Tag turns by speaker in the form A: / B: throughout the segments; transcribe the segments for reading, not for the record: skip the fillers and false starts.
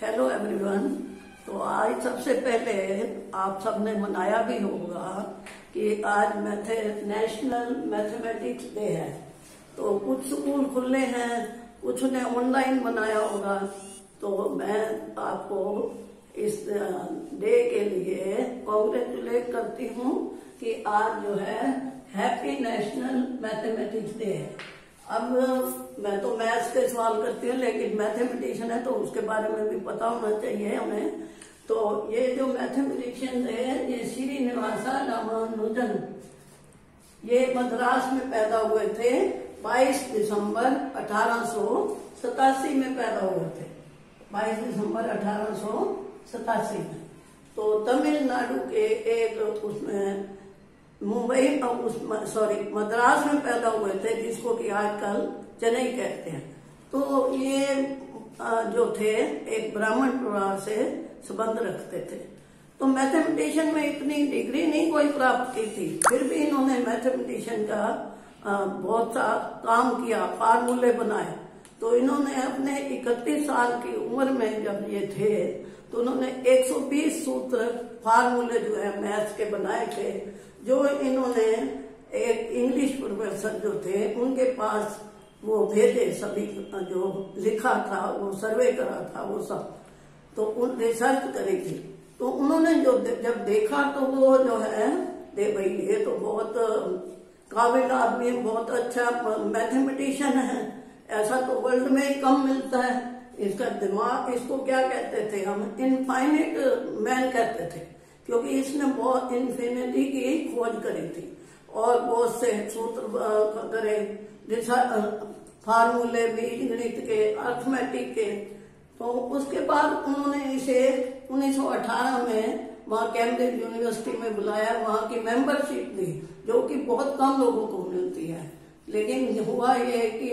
A: Hello everyone. तो आज सबसे पहले आप सबने मनाया भी होगा कि आज नेशनल मैथमेटिक्स डे है। तो कुछ स्कूल खुले हैं, कुछ ने ऑनलाइन मनाया होगा। तो मैं आपको इस डे के लिए कॉन्ग्रेचुलेट करती हूँ कि आज जो है हैप्पी नेशनल मैथमेटिक्स डे है। अब मैं तो मैथ्स के सवाल करती हूँ, लेकिन मैथमेटिशियन है तो उसके बारे में भी पता होना चाहिए हमें। तो ये जो मैथमेटिशियन है, ये श्रीनिवास रामानुजन, ये मद्रास में पैदा हुए थे। 22 दिसंबर 1887 में पैदा हुए थे। 22 दिसंबर 1887 में। तो तमिलनाडु के एक उसमें मद्रास में पैदा हुए थे, जिसको कि आजकल चेन्नई कहते हैं। तो ये जो थे एक ब्राह्मण परिवार से संबंध रखते थे। तो मैथमेटिशियन में इतनी डिग्री नहीं कोई प्राप्त की थी, फिर भी इन्होंने मैथमेटिशियन का बहुत सा काम किया, फार्मूले बनाए। तो इन्होंने अपने 31 साल की उम्र में जब ये थे तो उन्होंने 120 सूत्र फार्मूले जो है मैथ्स के बनाए थे, जो इन्होंने एक इंग्लिश प्रोफेसर जो थे उनके पास वो भेजे। सभी जो लिखा था, वो सर्वे करा था, वो सब तो उन रिसर्च करी थी। तो उन्होंने जो जब देखा तो वो जो है दे भाई ये तो बहुत काबिल आदमी, बहुत अच्छा मैथमेटिशियन है, ऐसा तो वर्ल्ड में ही कम मिलता है। इसका दिमाग, इसको क्या कहते थे हम, इनफाइनिट मैन कहते थे, क्योंकि इसने बहुत इन्फिनिटी की खोज करी थी और बहुत से सूत्र करे, फार्मूले बीज गणित के, अर्थमेटिक के। तो उसके बाद उन्होंने इसे 1918 में वहाँ कैम्ब्रिज यूनिवर्सिटी में बुलाया, वहाँ की मेंबरशिप दी, जो कि बहुत कम लोगों को मिलती है। लेकिन हुआ ये कि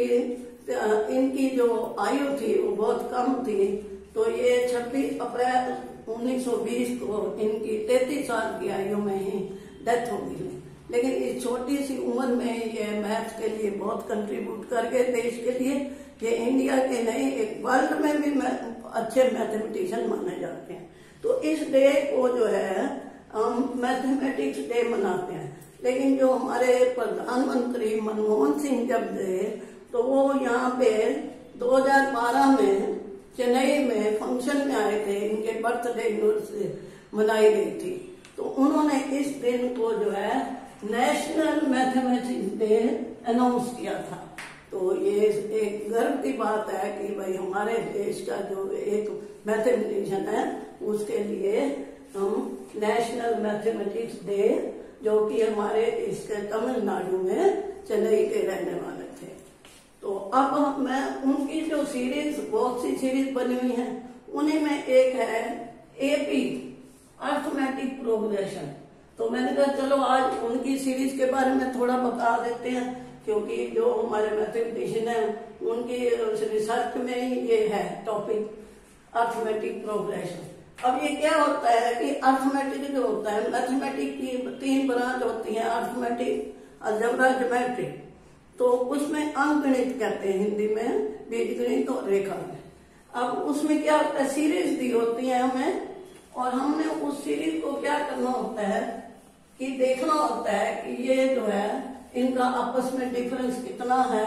A: इनकी जो आयु थी वो बहुत कम थी। तो ये 26 अप्रैल 1920 को इनकी 33 साल की आयु में ही डेथ हो गई। लेकिन इस छोटी सी उम्र में ये मैथ्स के लिए बहुत कंट्रीब्यूट कर गए देश के लिए। ये इंडिया के नहीं, एक वर्ल्ड में भी अच्छे मैथमेटिशियन माने जाते हैं। तो इस डे को जो है हम मैथमेटिक्स डे मनाते हैं। लेकिन जो हमारे प्रधानमंत्री मनमोहन सिंह जब थे तो वो यहाँ पे 2012 में चेन्नई में फंक्शन में आए थे, इनके बर्थडे मनाई गई थी। तो उन्होंने इस दिन को जो है नेशनल मैथमेटिक्स डे अनाउंस किया था। तो ये एक गर्व की बात है कि भाई हमारे देश का जो एक मैथमेटिशियन है उसके लिए हम नेशनल मैथमेटिक्स डे, जो कि हमारे इसके तमिलनाडु में चेन्नई के रहने वाले थे। तो अब मैं उनकी जो सीरीज, बहुत सी सीरीज बनी हुई हैं, उन्हीं में एक है एपी, अर्थमेटिक प्रोग्रेशन। तो मैंने कहा चलो आज उनकी सीरीज के बारे में थोड़ा बता देते हैं, क्योंकि जो हमारे मैथमेटिशियन है उनकी रिसर्च में ही ये है टॉपिक, अर्थमेटिक प्रोग्रेशन। अब ये क्या होता है कि अर्थमेटिक जो होता है, मैथमेटिक की 3 ब्रांच होती है, अर्थमेटिक, अलजेब्रा, ज्योमेट्री। तो उसमें अंकगणित कहते हैं हिंदी में, बीजगणित और रेखा में। अब उसमें क्या होता है, सीरीज दी होती है हमें, और हमने उस सीरीज को क्या करना होता है कि देखना होता है कि ये जो है इनका आपस में डिफरेंस कितना है,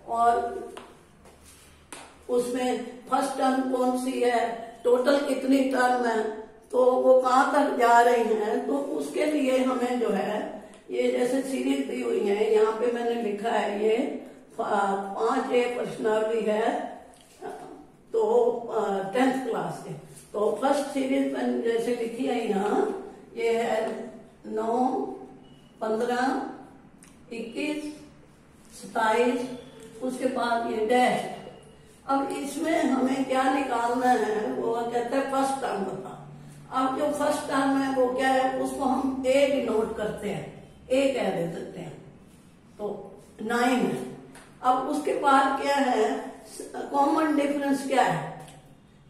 A: और उसमें फर्स्ट टर्म कौन सी है, टोटल कितनी टर्म है, तो वो कहाँ तक जा रही हैं। तो उसके लिए हमें जो है ये जैसे सीरीज दी हुई है, यहाँ पे मैंने लिखा है ये 5 प्रश्नावली है, तो 10th क्लास के। तो फर्स्ट सीरीज मैंने जैसे लिखी है यहाँ, ये है 9, 15, 21, 27, उसके बाद ये डैश। अब इसमें हमें क्या निकालना है, वो कहते हैं फर्स्ट टर्म बता। अब जो फर्स्ट टर्म है वो क्या है, उसको हम ए डिनोट करते हैं, ए कह देते हैं, तो 9 है। अब उसके बाद क्या है, कॉमन डिफरेंस क्या है,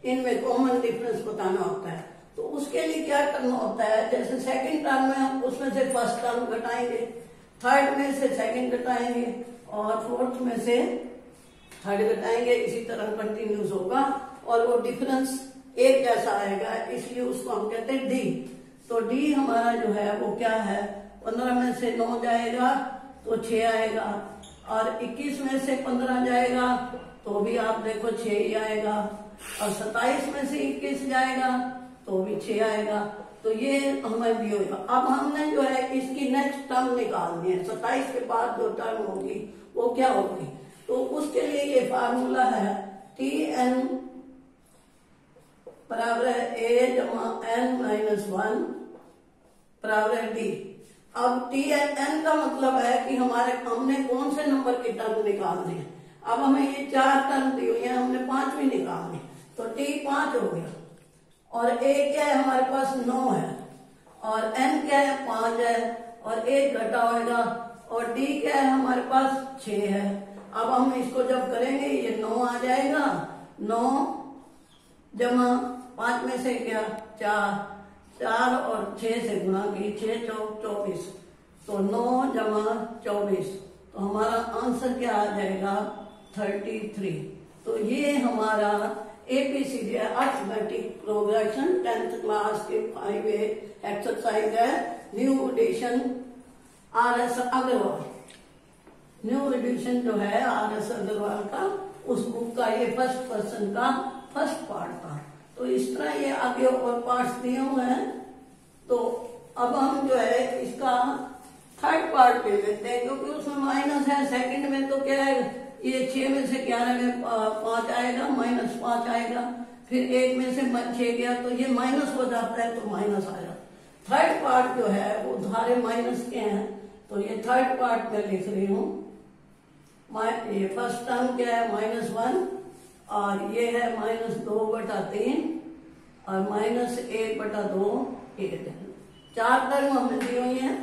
A: इनमें कॉमन डिफरेंस बताना होता है। तो उसके लिए क्या करना होता है, जैसे सेकंड टर्म में उसमें से फर्स्ट टर्म घटाएंगे, थर्ड में से सेकंड घटाएंगे, और फोर्थ में से थर्ड घटाएंगे। इसी तरह कंटिन्यूस होगा और वो डिफरेंस एक जैसा आएगा, इसलिए उसको हम कहते हैं डी। तो डी हमारा जो है वो क्या है, 15 में से 9 जाएगा तो 6 आएगा, और 21 में से 15 जाएगा तो भी आप देखो 6 ही आएगा, और 27 में से 21 जाएगा तो भी 6 आएगा। तो ये हमें भी होगा। अब हमने जो है इसकी नेक्स्ट टर्म निकालनी है, 27 के बाद जो टर्म होगी वो क्या होगी। तो उसके लिए ये फार्मूला है टी एन बराबर है ए जमा एन माइनस 1 बराबर है डी। अब टी एन का मतलब है कि हमने कौन से नंबर की टर्म निकालनी है। अब हमें ये 4 टर्म दी हुई है, हमने 5वीं निकालनी, तो टी 5 हो गया, और ए क्या है हमारे पास 9 है, और एन क्या है 5 है, और 1 घटा होगा, और डी क्या है हमारे पास 6 है। अब हम इसको जब करेंगे ये 9 आ जाएगा, 9 जमा 5 में से क्या 4 और 6 से गुणा की 6 चौक 24, तो 9 जमा 24, तो हमारा आंसर क्या आ जाएगा 33। तो ये हमारा ABCD arithmetic progression 10th class के 5A एक्सरसाइज है, new edition RS Agarwal. New edition जो है RS अग्रवाल का, उस बुक का ये फर्स्ट पर्सन का फर्स्ट पार्ट था। तो इस तरह ये आगे और पार्ट्स दिए हुए हैं। तो अब हम जो है इसका थर्ड पार्ट ले लेते हैं, क्योंकि उसमें माइनस है। सेकंड में तो क्या है, ये 6 में से 11 में 5 आएगा, माइनस 5 आएगा, फिर 1 में से 6 गया तो ये माइनस हो जाता है, तो माइनस आएगा। थर्ड पार्ट जो है वो धारे माइनस के हैं, तो ये थर्ड पार्ट में लिख रही हूँ। ये फर्स्ट टर्म क्या है -1, और ये है -2/3 और -1/2 1। 4 टर्म हमने दी हुई है।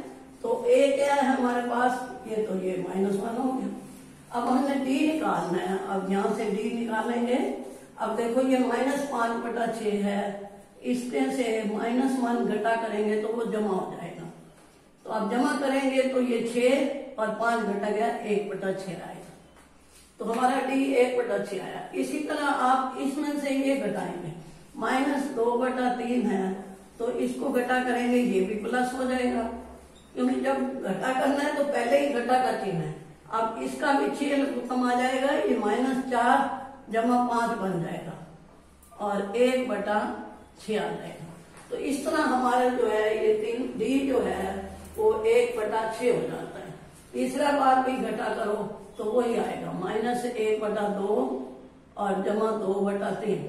A: तो ए क्या है हमारे पास, ये तो ये -1 हो गया। अब हमने डी निकालना है, अब यहां से डी निकालेंगे। अब देखो ये -5/6 है, इसमें से -1 घटा करेंगे तो वो जमा हो जाएगा। तो अब जमा करेंगे तो ये 6 और 5 घटा गया 1/6 आएगा। तो हमारा डी 1/6 आया। इसी तरह आप इसमें से ये घटाएंगे, -2/3 है, तो इसको घटा करेंगे ये भी प्लस हो जाएगा, क्योंकि जब घटा करना है तो पहले ही घटा का चिन्ह है। अब इसका भी 6 कम आ जाएगा, ये -4 जमा 5 बन जाएगा, और 1/6 आ जाएगा। तो इस तरह हमारा जो है ये 3 डी जो है वो 1/6 हो जाता है। तीसरा बार भी घटा करो तो वही आएगा, -1/2 और जमा 2/3,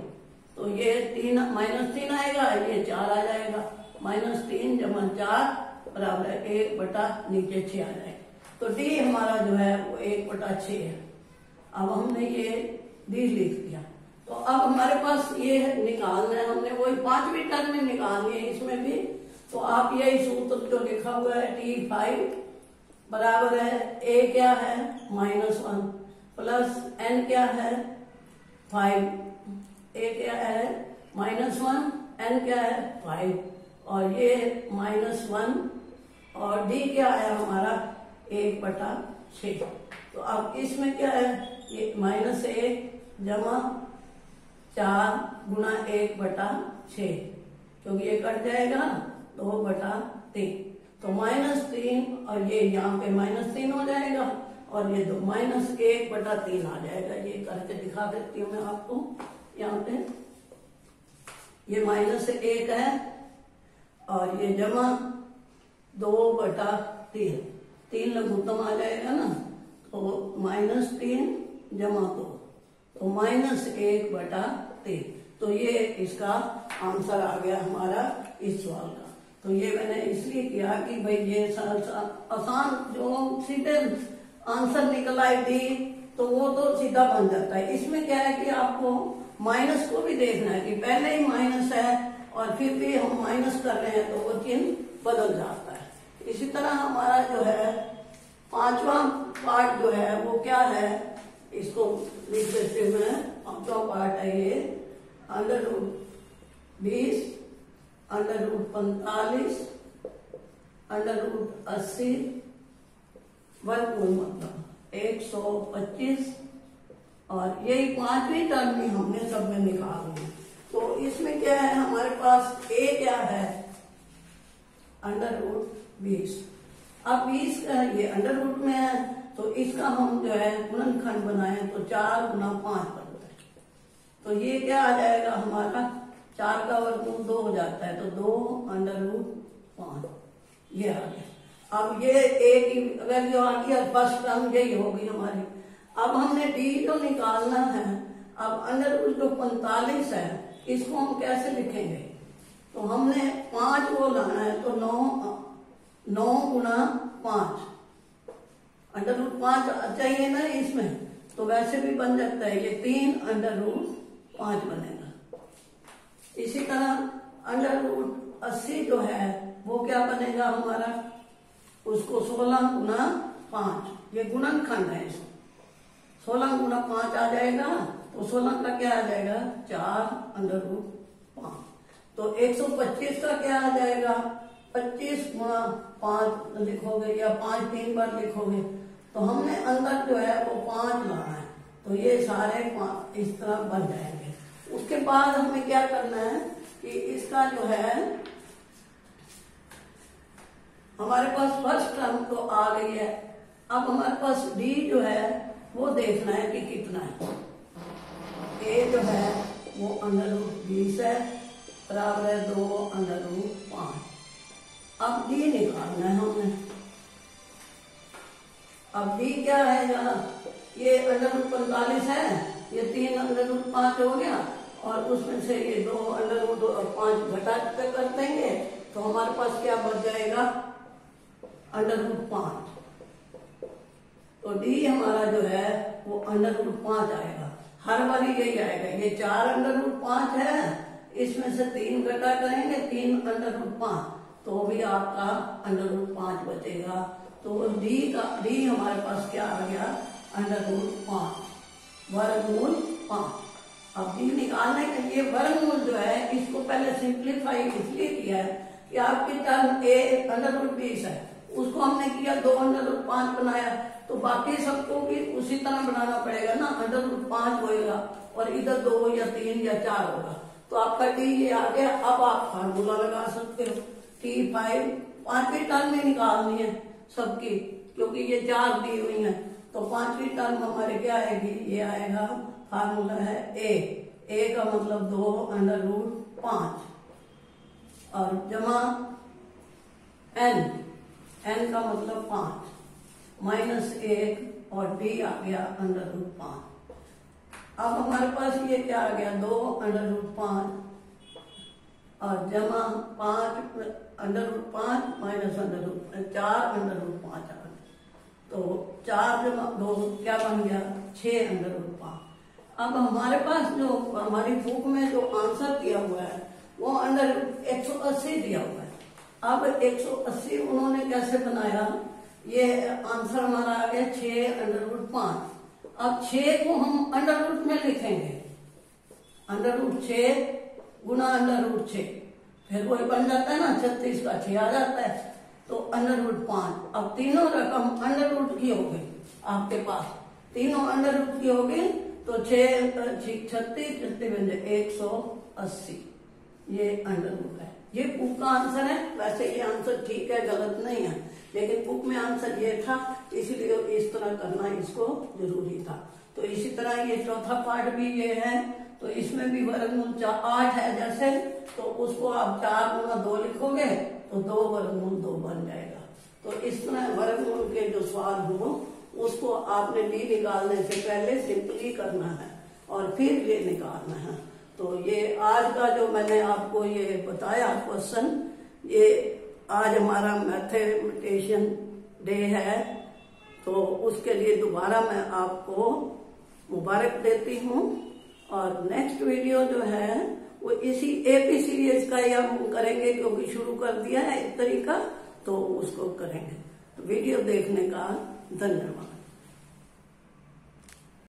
A: तो ये -3 आएगा, ये 4 आ जाएगा, -3 जमा 4 बराबर है 1/6 आ जाएगा। तो डी हमारा जो है वो 1/6 है। अब हमने ये डी लिख दिया। तो अब हमारे पास ये निकालना है, हमने वही 5वीं टर्म में निकालनी है इसमें भी। तो आप यही सूत्र जो लिखा हुआ है T5 बराबर है ए क्या है -1 प्लस एन क्या है 5, ए क्या है -1, एन क्या है 5, और ये -1, और डी क्या है हमारा 1/6। तो अब इसमें क्या है, ये -1 जमा 4 गुणा 1/6, क्योंकि ये कट जाएगा 2/3, तो -3, और ये यहाँ पे -3 हो जाएगा, और ये -1/3 आ जाएगा। ये करके दिखा देती हूँ मैं आपको। यहाँ पे ये -1 है, और ये जमा 2/3, 3 लघुत्तम आ जाएगा ना, तो -3 जमा 2, तो -1/3। तो ये इसका आंसर आ गया हमारा इस सवाल का। तो ये मैंने इसलिए किया कि भाई ये आसान जो सीधे आंसर निकल आएगी तो वो तो सीधा बन जाता है। इसमें क्या है कि आपको माइनस को भी देखना है कि पहले ही माइनस है और फिर भी हम माइनस कर रहे हैं तो वो चिन्ह बदल जाता है। इसी तरह हमारा जो है 5वां पार्ट जो है वो क्या है, इसको लिख देते हुए 5वां पार्ट है ये √20 √45 √80 वर्गमूल मतलब 125, और यही 5वीं टर्म भी हमने सब में निकालनी है। तो इसमें क्या है हमारे पास ए क्या है √20। अब 20 का ये अंडर रूट में है तो इसका हम जो है गुणनखंड बनाए तो 4 × 5 बनता है। तो ये क्या आ जाएगा हमारा 4 का वर्गमूल 2 हो जाता है तो 2 √5 ये आ गया। अब ये ए की वैल्यू आ गई, फर्स्ट टर्म यही होगी हमारी। अब हमने डी जो निकालना है, अब अंडर रूट जो 45 है इसको हम कैसे लिखेंगे, तो हमने 5 को लाना है तो 9 × 5 √5 चाहिए ना इसमें, तो वैसे भी बन जाता है ये 3 √5 बनेगा। इसी तरह √80 जो है वो क्या बनेगा हमारा, उसको 16 × 5 ये गुणनखंड है, इसमें 16 × 5 आ जाएगा तो 16 का क्या आ जाएगा 4 √5। तो 125 का क्या आ जाएगा 25 × 5 लिखोगे या 5 3 बार लिखोगे तो हमने अंदर जो है वो 5 लाना है, तो ये सारे इस तरह बन जाएंगे। उसके बाद हमें क्या करना है कि इसका जो है हमारे पास फर्स्ट टर्म तो आ गई है, अब हमारे पास डी जो है वो देखना है कि कितना है। ए जो है वो √20 है बराबर है 2 √5। अब डी निकालना है हमने। अब डी क्या आएगा, ये √45 है, ये 3 √5 हो गया और उसमें से ये 2 √5 घटा कर देंगे तो हमारे पास क्या बच जाएगा √5। तो डी हमारा जो है वो √5 आएगा, हर बारी यही आएगा। ये 4 √5 है, इसमें से 3 घटा करेंगे 3 √5 तो भी आपका √5 बचेगा। तो डी हमारे पास क्या आ गया √5 वर्गमूल 5। अब डी निकालने के लिए वर्गमूल जो है इसको पहले सिंप्लीफाई इसलिए किया है कि आपकी टर्म ए √20 है, उसको हमने किया 2 √5 बनाया, तो बाकी सबको भी उसी तरह बनाना पड़ेगा ना, √5 होएगा और इधर 2 या 3 या 4 होगा। तो आपका डी ये आ गया। अब आप फार्मूला लगा सकते हो T5, 5वीं टर्म में निकालनी है सबकी, क्योंकि ये 4 दी हुई है तो 5वीं टर्म हमारे क्या आएगी, ये आएगा फार्मूला है ए का मतलब 2 √5 और जमा n का मतलब 5 -1 और डी आ गया √5। अब हमारे पास ये क्या आ गया 2 √5 और जमा 5 √5 - 4 √5 आ गया, तो 4 जमा 2 क्या बन गया 6 √5। अब हमारे पास जो हमारी बुक में जो आंसर दिया हुआ है वो 180 दिया हुआ है। अब 180 उन्होंने कैसे बनाया, ये आंसर हमारा आ गया 6 √5। अब 6 को हम अंडर रूट में लिखेंगे, √6 गुना √6, फिर वही बन जाता है ना 36 का 6 आ जाता है, तो √5। अब तीनों रकम अंडर रूट की हो गई आपके पास, तीनों अंडर रूट की हो गई तो 6 36 180 ये अंडर रूट है। ये बुक का आंसर है, वैसे ये आंसर ठीक है गलत नहीं है, लेकिन बुक में आंसर ये था इसलिए इस तरह करना इसको जरूरी था। तो इसी तरह ये चौथा पार्ट भी ये है, तो इसमें भी वर्गमूल 8 है जैसे, तो उसको आप 4 × 2 लिखोगे तो 2 वर्गमूल 2 बन जाएगा। तो इस तरह वर्गमूल के जो सवाल हो उसको आपने डी निकालने से पहले सिंपली करना है और फिर ये निकालना है। तो ये आज का जो मैंने आपको ये बताया क्वेश्चन, ये आज हमारा मैथमेटिशियन डे है, तो उसके लिए दोबारा मैं आपको मुबारक देती हूँ। और नेक्स्ट वीडियो जो है वो इसी AP सीरीज का ही हम करेंगे, क्योंकि शुरू कर दिया है एक तरीका, तो उसको करेंगे। तो वीडियो देखने का धन्यवाद।